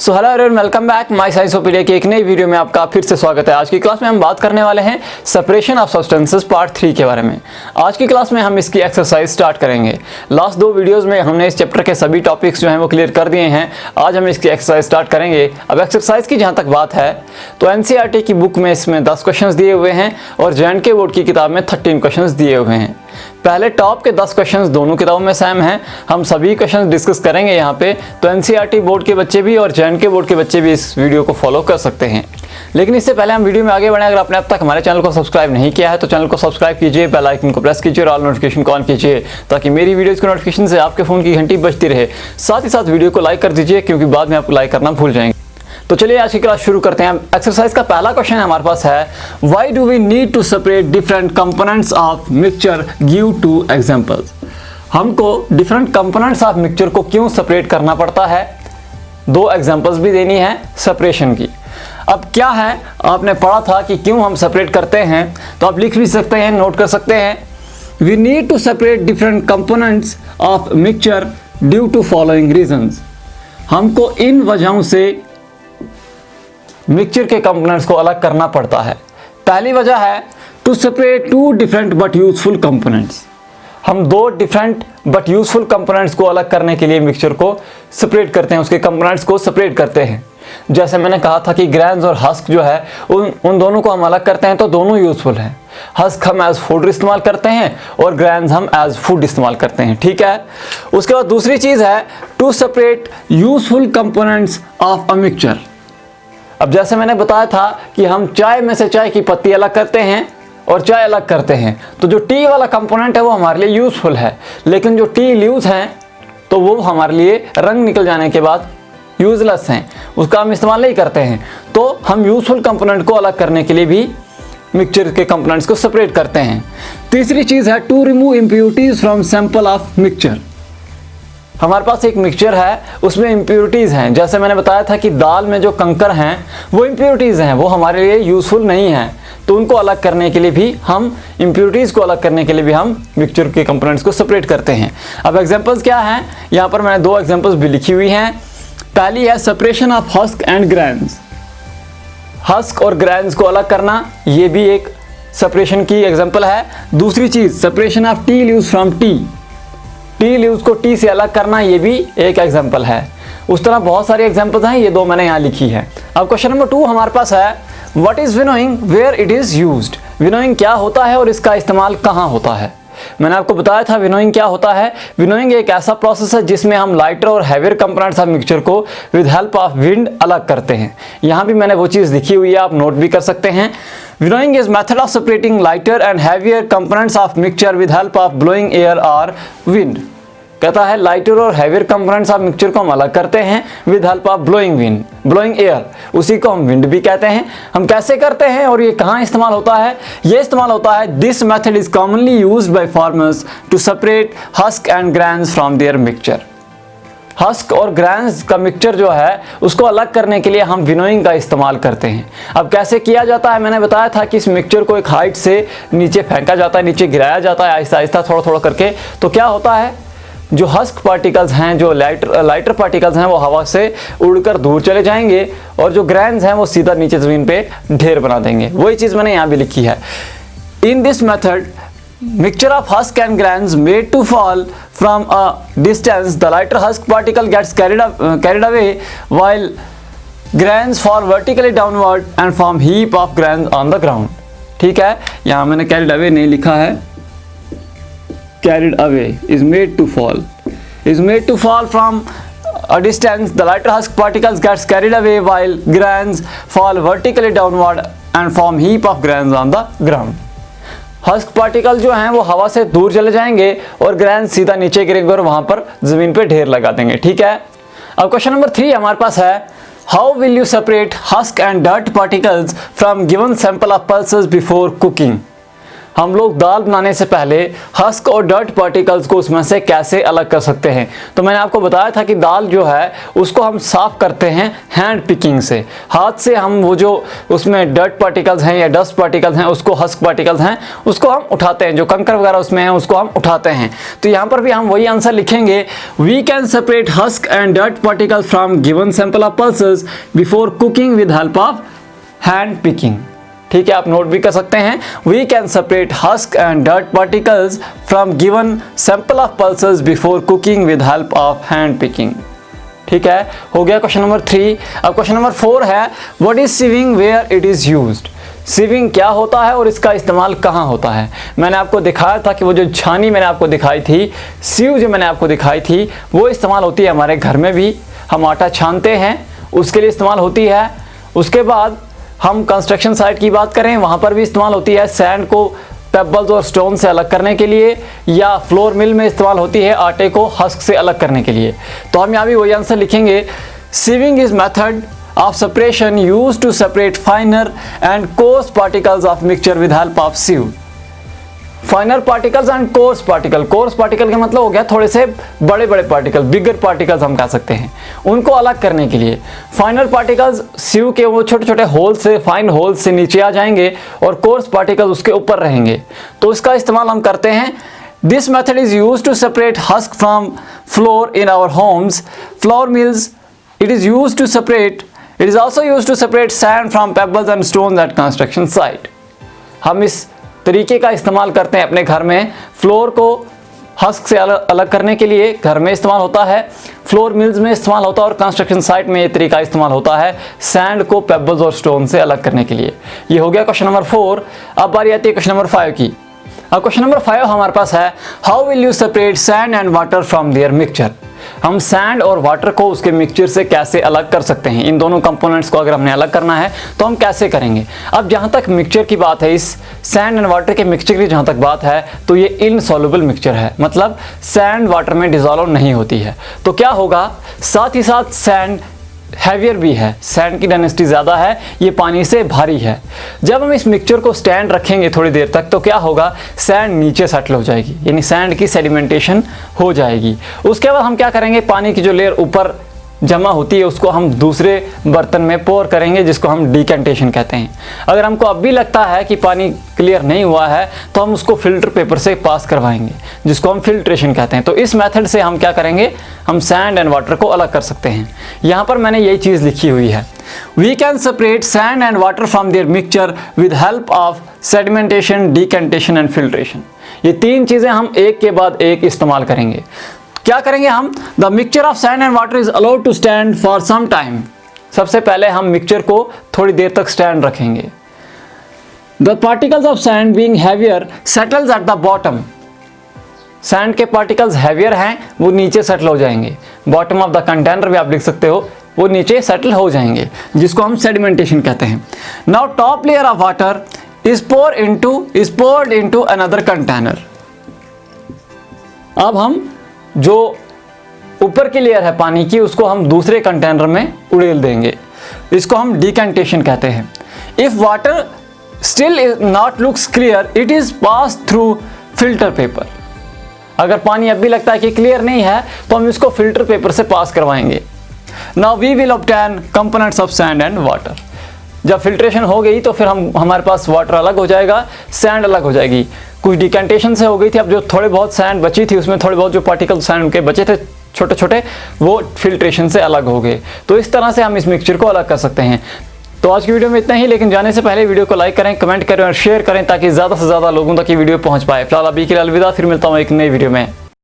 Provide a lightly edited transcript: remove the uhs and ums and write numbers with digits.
So hello everyone, welcome back my Sciencopedia की एक नई वीडियो में आपका फिर से स्वागत है। आज की क्लास में हम बात करने वाले हैं सेपरेशन ऑफ सब्सटेंसेस पार्ट 3 के बारे में। आज की क्लास में हम इसकी एक्सरसाइज स्टार्ट करेंगे। लास्ट दो वीडियोस में हमने इस चैप्टर के सभी टॉपिक्स जो हैं वो क्लियर कर दिए हैं। आज हम इसकी एक्सरसाइज स्टार्ट करेंगे। अब एक्सरसाइज की जहाँ तक बात है तो एनसीईआरटी की बुक में इसमें 10 क्वेश्चन दिए हुए हैं और जेएंडके बोर्ड की किताब में 13 क्वेश्चन दिए हुए हैं। पहले टॉप के 10 क्वेश्चंस दोनों किताबों में सेम हैं। हम सभी क्वेश्चंस डिस्कस करेंगे यहाँ पे, तो एनसीईआरटी बोर्ड के बच्चे भी और जेएंडके बोर्ड के बच्चे भी इस वीडियो को फॉलो कर सकते हैं। लेकिन इससे पहले हम वीडियो में आगे बढ़ें, अगर आपने अब तक हमारे चैनल को सब्सक्राइब नहीं किया है तो चैनल को सब्सक्राइब कीजिए, बेल आइकन को प्रेस कीजिए और ऑल नोटिफिकेशन को ऑन कीजिए ताकि मेरी वीडियोज़ की नोटिफिकेशन से आपके फ़ोन की घंटी बजती रहे। साथ ही साथ वीडियो को लाइक कर दीजिए क्योंकि बाद में आपको लाइक करना भूल जाएंगे। तो चलिए आज की क्लास शुरू करते हैं। एक्सरसाइज का पहला क्वेश्चन हमारे पास है, why do we need to separate different components of mixture, give two examples. हमको डिफरेंट कंपोनेंट्स ऑफ मिक्सचर को क्यों सेपरेट करना पड़ता है, दो एग्जांपल्स भी देनी है सेपरेशन की। अब क्या है, आपने पढ़ा था कि क्यों हम सेपरेट करते हैं, तो आप लिख भी सकते हैं, नोट कर सकते हैं। We need to separate different components of mixture due to following reasons. हमको इन वजहों से मिक्सचर के कंपोनेंट्स को अलग करना पड़ता है। पहली वजह है to separate two different but useful components. हम दो डिफरेंट बट यूजफुल कंपोनेंट्स को अलग करने के लिए मिक्सचर को सेपरेट करते हैं, उसके कंपोनेंट्स को सेपरेट करते हैं। जैसे मैंने कहा था कि ग्रेन्स और हस्क जो है उन दोनों को हम अलग करते हैं तो दोनों यूजफुल हैं। हस्क हम एज फूड इस्तेमाल करते हैं और ग्रेन्स हम एज फूड इस्तेमाल करते हैं, ठीक है। उसके बाद दूसरी चीज़ है to separate useful components of a mixture. अब जैसे मैंने बताया था कि हम चाय में से चाय की पत्ती अलग करते हैं और चाय अलग करते हैं, तो जो टी वाला कंपोनेंट है वो हमारे लिए यूजफुल है, लेकिन जो टी लीव्स हैं तो वो हमारे लिए रंग निकल जाने के बाद यूजलेस हैं, उसका हम इस्तेमाल नहीं करते हैं। तो हम यूजफुल कंपोनेंट को अलग करने के लिए भी मिक्सचर के कंपोनेंट्स को सेपरेट करते हैं। तीसरी चीज़ है to remove impurities from sample of mixture. हमारे पास एक मिक्सचर है, उसमें इम्प्योरिटीज़ हैं। जैसे मैंने बताया था कि दाल में जो कंकर हैं वो इम्प्योरिटीज़ हैं, वो हमारे लिए यूज़फुल नहीं हैं, तो उनको अलग करने के लिए भी हम इम्प्योरिटीज़ को अलग करने के लिए भी हम मिक्सचर के कंपोनेंट्स को सेपरेट करते हैं। अब एग्जांपल्स क्या हैं, यहाँ पर मैंने दो एग्जांपल्स भी लिखी हुई हैं। पहली है separation of husk and grains. Husk और ग्रेन्स को अलग करना, ये भी एक सेपरेशन की एग्जाम्पल है। दूसरी चीज़ separation of tea leaves from tea. Tea leaves को टी से अलग करना, ये भी एक एग्जाम्पल है। उस तरह बहुत सारी एग्जाम्पल्स हैं, ये दो मैंने यहाँ लिखी है। अब क्वेश्चन नंबर 2 हमारे पास है, what is winnowing, where it is used. Winnowing क्या होता है और इसका इस्तेमाल कहाँ होता है। मैंने आपको बताया था विनोइंग क्या होता है। विनोइंग एक ऐसा प्रोसेस है जिसमें हम लाइटर और हैवियर कंपोनेंट्स ऑफ मिक्सचर को विद हेल्प ऑफ विंड अलग करते हैं। यहाँ भी मैंने वो चीज़ लिखी हुई है, आप नोट भी कर सकते हैं। Winnowing is method of separating lighter and heavier components of mixture with help of blowing air और विंड। कहता है लाइटर और हैवियर कंपोनेंट्स ऑफ मिक्सचर को हम अलग करते हैं with help of blowing wind, blowing air, उसी को हम विंड भी कहते हैं। हम कैसे करते हैं और ये कहाँ इस्तेमाल होता है, ये इस्तेमाल होता है, this method is commonly used by farmers to separate husk and grains from their mixture. Husk और ग्रेन्स का मिक्सचर जो है उसको अलग करने के लिए हम विनोइंग का इस्तेमाल करते हैं। अब कैसे किया जाता है, मैंने बताया था कि इस मिक्सचर को एक हाइट से नीचे फेंका जाता है, नीचे गिराया जाता है आहिस्ता आहिस्ता थोड़ा थोड़ा करके। तो क्या होता है, जो हस्क पार्टिकल्स हैं, जो लाइटर पार्टिकल्स हैं वो हवा से उड़कर दूर चले जाएंगे और जो ग्रेन्स हैं वो सीधा नीचे ज़मीन पे ढेर बना देंगे। वही चीज़ मैंने यहाँ भी लिखी है। In this method mixture of husk and grains made to fall from a distance, the lighter husk particle gets carried away while grains fall vertically downward and form heap of grains on the ground। ठीक है, यहाँ मैंने carried away नहीं लिखा है, carried away is made to fall from a distance, the lighter husk particles gets carried away while grains fall vertically downward and form heap of grains on the ground। Husk particle जो हैं वो हवा से दूर चले जाएंगे और grain सीधा नीचे गिरेंगे और वहां पर जमीन पे ढेर लगा देंगे, ठीक है। अब क्वेश्चन नंबर 3 हमारे पास है, how will you separate husk and dirt particles from given sample of pulses before cooking. हम लोग दाल बनाने से पहले हस्क और डर्ट पार्टिकल्स को उसमें से कैसे अलग कर सकते हैं। तो मैंने आपको बताया था कि दाल जो है उसको हम साफ करते हैं हैंड पिकिंग से, हाथ से हम वो जो उसमें डर्ट पार्टिकल्स हैं या डस्ट पार्टिकल्स हैं, उसको हस्क पार्टिकल्स हैं, उसको हम उठाते हैं, जो कंकर वगैरह उसमें है उसको हम उठाते हैं। तो यहाँ पर भी हम वही आंसर लिखेंगे, we can separate husk and dirt particles from given sample of pulses before cooking with help of hand picking. ठीक है, आप नोट भी कर सकते हैं, we can separate husk and dirt particles from given sample of pulses before cooking with help of hand picking. ठीक है, हो गया क्वेश्चन नंबर 3। अब क्वेश्चन नंबर 4 है, what is sieving where it is used. Sieving क्या होता है और इसका इस्तेमाल कहाँ होता है। मैंने आपको दिखाया था कि वो जो छानी मैंने आपको दिखाई थी, सीव जो मैंने आपको दिखाई थी, वो इस्तेमाल होती है हमारे घर में भी, हम आटा छानते हैं उसके लिए इस्तेमाल होती है। उसके बाद हम कंस्ट्रक्शन साइट की बात करें, वहाँ पर भी इस्तेमाल होती है सैंड को पेबल्स और स्टोन से अलग करने के लिए, या फ्लोर मिल में इस्तेमाल होती है आटे को हस्क से अलग करने के लिए। तो हम यहाँ भी वही आंसर लिखेंगे, sieving is method of separation used to separate finer and coarse particles of mixture with help of sieve। फाइनर particles and coarse particle, coarse particle का मतलब हो गया थोड़े से बड़े बड़े पार्टिकल, बिगर पार्टिकल्स हम कह सकते हैं, उनको अलग करने के लिए। फाइनर पार्टिकल्स सीव के वो छोटे छोटे होल से, फाइन होल से नीचे आ जाएंगे और कोर्स पार्टिकल्स उसके ऊपर रहेंगे। तो इसका इस्तेमाल हम करते हैं। This method is use to separate husk from flour in our homes, flour mills. It is use to separate, it is also use to separate sand from pebbles and stones at construction site. हम इस तरीके का इस्तेमाल करते हैं अपने घर में, फ्लोर को हस्क से अलग करने के लिए घर में इस्तेमाल होता है, फ्लोर मिल्स में इस्तेमाल होता है और कंस्ट्रक्शन साइट में ये तरीका इस्तेमाल होता है सैंड को पेबल्स और स्टोन से अलग करने के लिए। ये हो गया क्वेश्चन नंबर 4। अब बारी आती है क्वेश्चन नंबर 5 की। अब क्वेश्चन नंबर 5 हमारे पास है, how will you separate sand and water from their mixture. हम सैंड और वाटर को उसके मिक्सचर से कैसे अलग कर सकते हैं। इन दोनों कंपोनेंट्स को अगर हमने अलग करना है तो हम कैसे करेंगे। अब जहाँ तक मिक्सचर की बात है, इस सैंड एंड वाटर के मिक्सचर की जहाँ तक बात है, तो ये इनसॉल्युबल मिक्सचर है, मतलब सैंड वाटर में डिसॉल्व नहीं होती है। तो क्या होगा, साथ ही साथ सैंड हैवियर भी है, सैंड की डेंसिटी ज़्यादा है, ये पानी से भारी है। जब हम इस मिक्सचर को स्टैंड रखेंगे थोड़ी देर तक, तो क्या होगा, सैंड नीचे सेटल हो जाएगी, यानी सैंड की सेडिमेंटेशन हो जाएगी। उसके बाद हम क्या करेंगे, पानी की जो लेयर ऊपर जमा होती है उसको हम दूसरे बर्तन में पोर करेंगे, जिसको हम डिकेंटेशन कहते हैं। अगर हमको अब भी लगता है कि पानी क्लियर नहीं हुआ है तो हम उसको फिल्टर पेपर से पास करवाएंगे, जिसको हम फिल्ट्रेशन कहते हैं। तो इस मेथड से हम क्या करेंगे, हम सैंड एंड वाटर को अलग कर सकते हैं। यहाँ पर मैंने यही चीज़ लिखी हुई है, we can separate sand and water from their mixture with help of sedimentation, decantation and filtration. ये 3 चीज़ें हम एक के बाद एक इस्तेमाल करेंगे। क्या करेंगे हम, the mixture of sand and water is allowed to stand for some time. सबसे पहले हम मिक्सचर को थोड़ी देर तक स्टैंड रखेंगे। The particles of sand being heavier settles at the bottom. Sand के पार्टिकल्स हैवियर हैं, वो नीचे सेटल हो जाएंगे, बॉटम ऑफ द कंटेनर भी आप लिख सकते हो, वो नीचे सेटल हो जाएंगे, जिसको हम सेडिमेंटेशन कहते हैं। Now top layer of water is poured into another container. अब हम जो ऊपर की लेयर है पानी की, उसको हम दूसरे कंटेनर में उड़ेल देंगे, इसको हम डिकेंटेशन कहते हैं। If water still is not looks clear, it is pass through filter paper. अगर पानी अब भी लगता है कि क्लियर नहीं है तो हम इसको फिल्टर पेपर से पास करवाएंगे। Now we will obtain components of sand and water. जब फिल्ट्रेशन हो गई तो फिर हमारे पास वाटर अलग हो जाएगा, सैंड अलग हो जाएगी। कुछ डिकेंटेशन से हो गई थी, अब जो थोड़े बहुत सैंड बची थी उसमें थोड़े बहुत जो पार्टिकल सैंड के बचे थे छोटे छोटे, वो फिल्ट्रेशन से अलग हो गए। तो इस तरह से हम इस मिक्सचर को अलग कर सकते हैं। तो आज की वीडियो में इतना ही, लेकिन जाने से पहले वीडियो को लाइक करें, कमेंट करें और शेयर करें ताकि ज़्यादा से ज़्यादा लोगों तक ये वीडियो पहुंच पाए। फिलहाल अभी के लिए अलविदा, फिर मिलता हूँ एक नई वीडियो में।